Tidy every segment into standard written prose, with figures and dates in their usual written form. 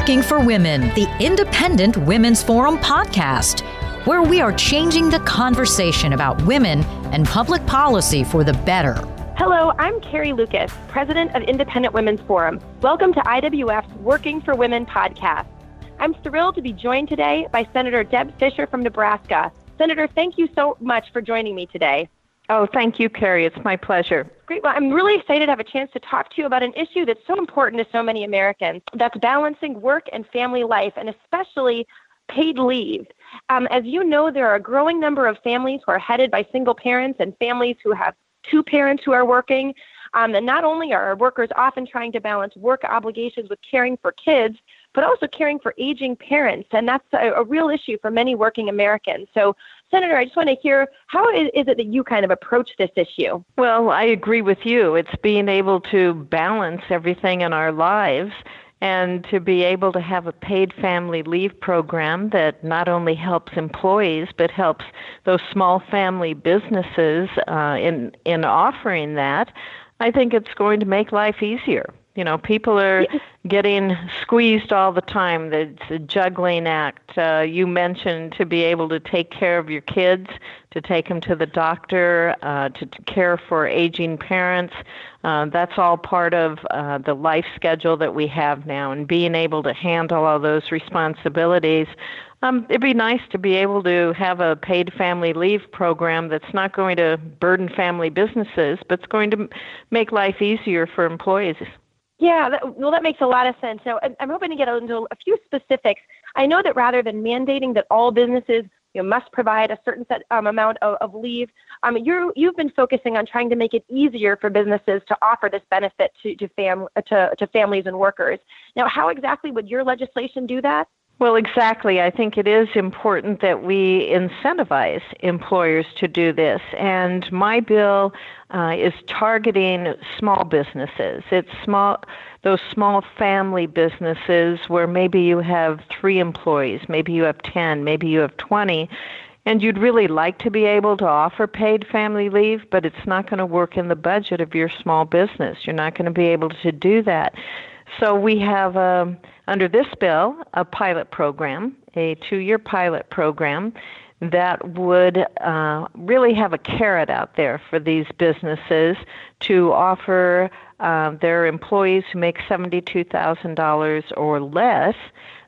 Working for Women, the Independent Women's Forum podcast, where we are changing the conversation about women and public policy for the better. Hello, I'm Carrie Lucas, President of Independent Women's Forum. Welcome to IWF's Working for Women podcast. I'm thrilled to be joined today by Senator Deb Fischer from Nebraska. Senator, thank you so much for joining me today. Oh, thank you, Carrie. It's my pleasure. Great. Well, I'm really excited to have a chance to talk to you about an issue that's so important to so many Americans. That's balancing work and family life, and especially paid leave. As you know, there are a growing number of families who are headed by single parents and families who have two parents who are working. And not only are workers often trying to balance work obligations with caring for kids, but also caring for aging parents. And that's a real issue for many working Americans. So, Senator, I just want to hear, how is it that you kind of approach this issue? Well, I agree with you. It's being able to balance everything in our lives and to be able to have a paid family leave program that not only helps employees, but helps those small family businesses in offering that. I think it's going to make life easier. You know, people are getting squeezed all the time. It's a juggling act. You mentioned to be able to take care of your kids, to take them to the doctor, to care for aging parents. That's all part of the life schedule that we have now, and being able to handle all those responsibilities. It'd be nice to be able to have a paid family leave program that's not going to burden family businesses, but it's going to make life easier for employees. Yeah, that makes a lot of sense. So I'm hoping to get into a few specifics. I know that rather than mandating that all businesses must provide a certain set amount of leave, you've been focusing on trying to make it easier for businesses to offer this benefit to families and workers. Now, how exactly would your legislation do that? Well, exactly. I think it is important that we incentivize employers to do this. And my bill is targeting small businesses. It's those small family businesses where maybe you have 3 employees, maybe you have 10, maybe you have 20, and you'd really like to be able to offer paid family leave, but it's not going to work in the budget of your small business. You're not going to be able to do that. So we have, under this bill, a pilot program, a 2-year pilot program that would really have a carrot out there for these businesses to offer their employees who make $72,000 or less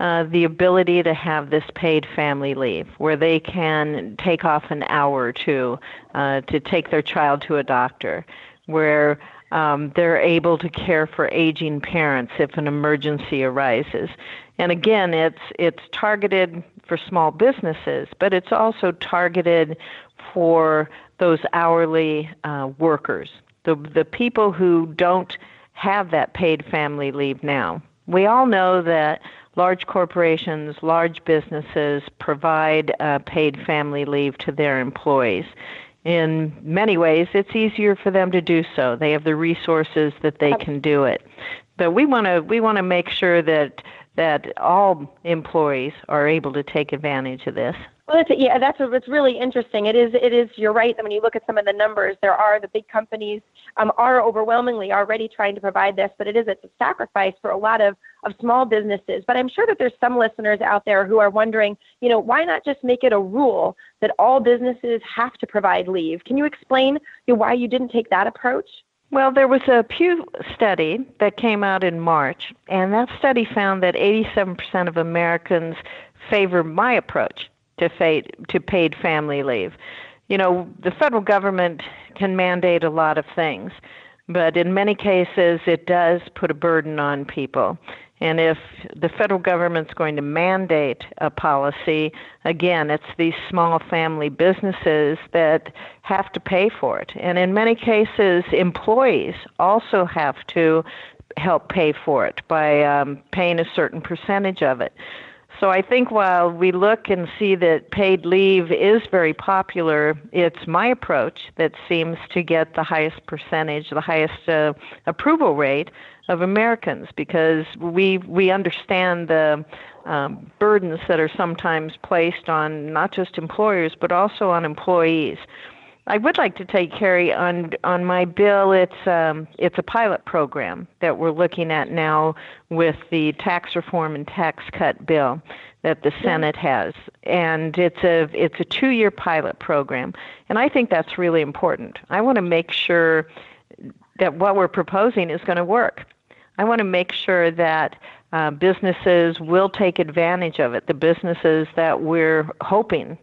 the ability to have this paid family leave, where they can take off an hour or two to take their child to a doctor, where they're able to care for aging parents if an emergency arises. And again, it's targeted for small businesses, but it's also targeted for those hourly workers, the people who don't have that paid family leave now. We all know that large corporations, large businesses provide paid family leave to their employees. In many ways, it's easier for them to do so. They have the resources that they can do it. But we want to make sure that all employees are able to take advantage of this. Well, it's really interesting. It is. You're right. When you look at some of the numbers, the big companies are overwhelmingly already trying to provide this, but it's a sacrifice for a lot of small businesses. But I'm sure that there's some listeners out there who are wondering, why not just make it a rule that all businesses have to provide leave? Can you explain why you didn't take that approach? Well, there was a Pew study that came out in March, and that study found that 87% of Americans favor my approach to paid family leave. The federal government can mandate a lot of things, but in many cases it does put a burden on people. And if the federal government's going to mandate a policy, again, it's these small family businesses that have to pay for it. And in many cases, employees also have to help pay for it by paying a certain percentage of it. So I think while we look and see that paid leave is very popular, it's my approach that seems to get the highest percentage, the highest approval rate of Americans, because we understand the burdens that are sometimes placed on not just employers, but also on employees. I would like to take Carrie on my bill. It's a pilot program that we're looking at now with the tax reform and tax cut bill that the Senate has, and it's a 2-year pilot program, and I think that's really important. I want to make sure that what we're proposing is going to work. I want to make sure that businesses will take advantage of it. The businesses that we're hoping,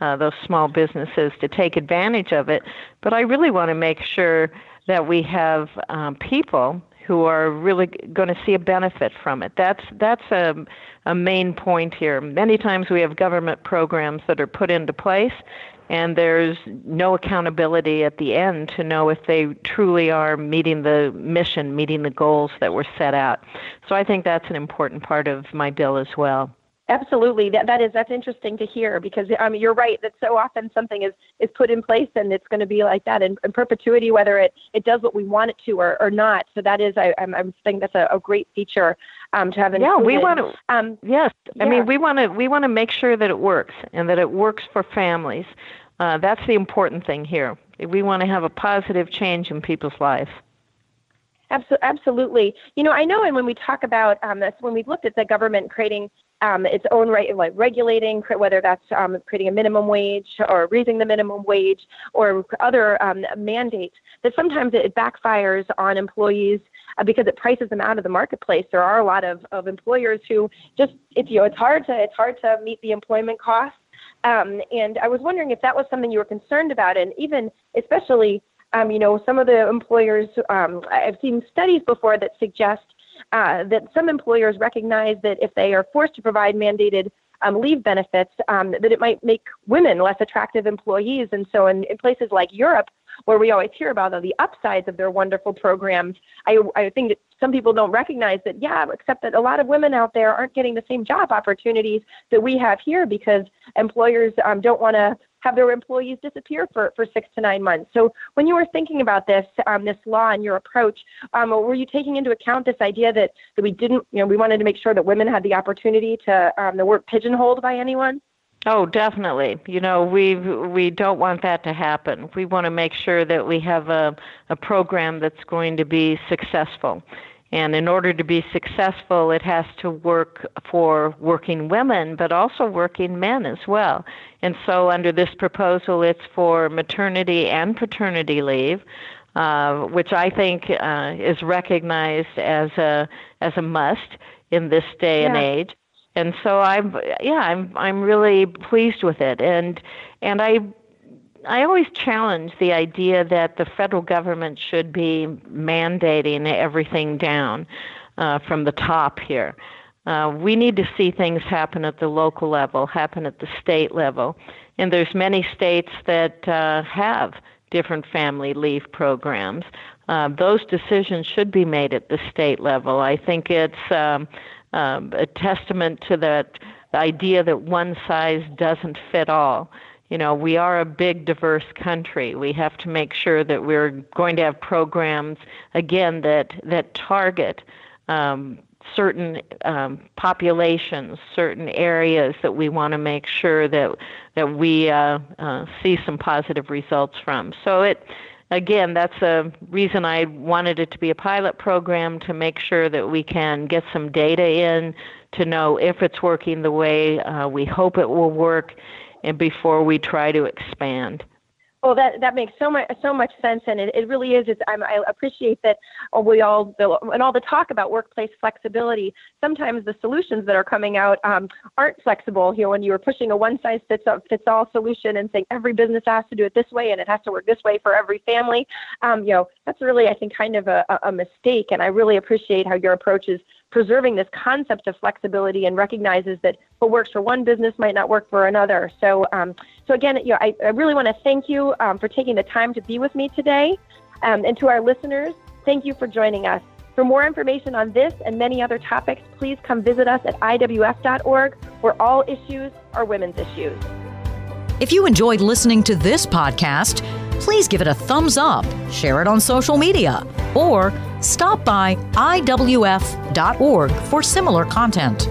those small businesses, to take advantage of it. But I really want to make sure that we have people who are really going to see a benefit from it. That's a main point here. Many times we have government programs that are put into place, and there's no accountability at the end to know if they truly are meeting the mission, meeting the goals that were set out. So I think that's an important part of my bill as well. Absolutely. That's interesting to hear, because you're right that so often something is put in place and it's going to be like that in perpetuity, whether it does what we want it to or not. So that is, I'm saying that's a great feature to have included. Yeah, we want to. Yes, I mean we want to make sure that it works and that it works for families. That's the important thing here. We want to have a positive change in people's lives. Absolutely. I know, and when we talk about this, when we've looked at the government creating its own right, like regulating, whether that's creating a minimum wage or raising the minimum wage or other mandates, that sometimes it backfires on employees because it prices them out of the marketplace. There are a lot of employers who just, it's hard to meet the employment costs. And I was wondering if that was something you were concerned about, and even especially, some of the employers, I've seen studies before that suggest that some employers recognize that if they are forced to provide mandated leave benefits, that it might make women less attractive employees. And so in places like Europe, where we always hear about the upsides of their wonderful programs, I think that some people don't recognize that, except that a lot of women out there aren't getting the same job opportunities that we have here because employers don't want to have their employees disappear for 6 to 9 months. So when you were thinking about this law and your approach, were you taking into account this idea that we didn't, we wanted to make sure that women had the opportunity to weren't pigeonholed by anyone? Oh, definitely. We don't want that to happen. We want to make sure that we have a program that's going to be successful. And in order to be successful, it has to work for working women, but also working men as well. And so under this proposal, it's for maternity and paternity leave, which I think is recognized as a must in this day and age. And so I'm really pleased with it. And I always challenge the idea that the federal government should be mandating everything down from the top here. We need to see things happen at the local level, happen at the state level. And there's many states that have different family leave programs. Those decisions should be made at the state level. I think it's a testament to that idea that one size doesn't fit all. We are a big, diverse country. We have to make sure that we're going to have programs, again, that target certain populations, certain areas that we want to make sure that we see some positive results from. So again, that's a reason I wanted it to be a pilot program, to make sure that we can get some data in to know if it's working the way we hope it will work, and before we try to expand. Well, that makes so much sense, and it really is. I appreciate that and all the talk about workplace flexibility. Sometimes the solutions that are coming out aren't flexible. When you were pushing a one-size-fits-all solution and saying every business has to do it this way and it has to work this way for every family, that's really, I think, kind of a mistake. And I really appreciate how your approach is preserving this concept of flexibility and recognizes that what works for one business might not work for another. So again, I really want to thank you for taking the time to be with me today. And to our listeners, thank you for joining us. For more information on this and many other topics, please come visit us at IWF.org, where all issues are women's issues. If you enjoyed listening to this podcast, please give it a thumbs up, share it on social media, or stop by IWF.org for similar content.